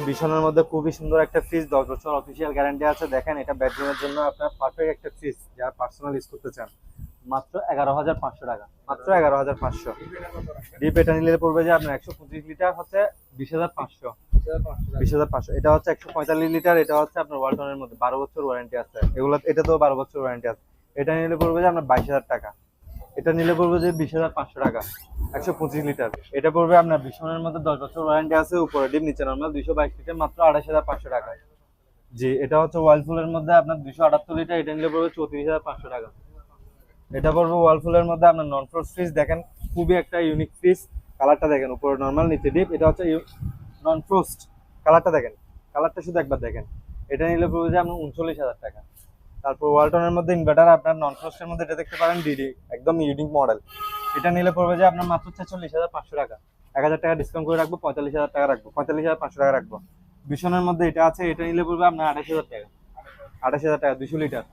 ভীষণের মধ্যে খুবই সুন্দর একটা ফ্রিজ, 10 বছর অফিসিয়াল গ্যারান্টি আছে। দেখেন এটা বেডরুমের জন্য আপনার পারফেক্ট একটা ফ্রিজ, যারা পার্সোনাল ইউজ করতে চান। মাত্র 11,500 টাকা, মাত্র 11,500। ডিপ এটা নিলে পড়বে যে আপনার 125 লিটার হচ্ছে 20,500। 20,500। এটা হচ্ছে 145 লিটার, এটা হচ্ছে আপনার ওয়ালটনের মধ্যে 12 বছর ওয়ারেন্টি আছে। এগুলো এটা তো 12 বছর ওয়ারেন্টি আছে। এটা নিলে পড়বে যে আপনার 22,000 টাকা। এটা নিলে পড়বে যে 20,500 টাকা, 125 লিটার। এটা পড়বে আপনার ভীষণের মধ্যে 10 বছর ওয়ারেন্টি আছে, উপরে ডিপ নিচে নর্মাল, 222 লিটার, মাত্র 28,500 টাকা। জি, এটা হচ্ছে ওয়ালফুলের মধ্যে আপনার 278 লিটার, এটা নিলে পড়বে 34,500 টাকা। এটা পড়বে ওয়ালফুলের মধ্যে আপনার নন ফ্রস্ট ফ্রিজ। দেখেন খুবই একটা ইউনিক ফ্রিজ, কালারটা দেখেন, উপরে নর্মাল নিচে ডিপ। এটা হচ্ছে নন ফ্রস্ট, কালারটা দেখেন, কালারটা শুধু একবার দেখেন। এটা নিলে পড়বে যে আপনার 39,000 টাকা। তারপর ওয়ালটনের মধ্যে ইনভার্টার আপনার নন ফ্রস্টের মধ্যে এটা দেখতে পারেন, ডিডি, একদম ইউনিক মডেল। এটা নিলে পড়বে যে আপনার মাত্র 46,500 টাকা। 1,000 টাকা ডিসকাউন্ট করে রাখবো, 45,000 টাকা রাখবো, 45,500 টাকা রাখবো। ভীষণের মধ্যে এটা আছে, এটা নিলে পড়বে আপনার 28,000 টাকা। 28,000 টাকা, 200 লিটার।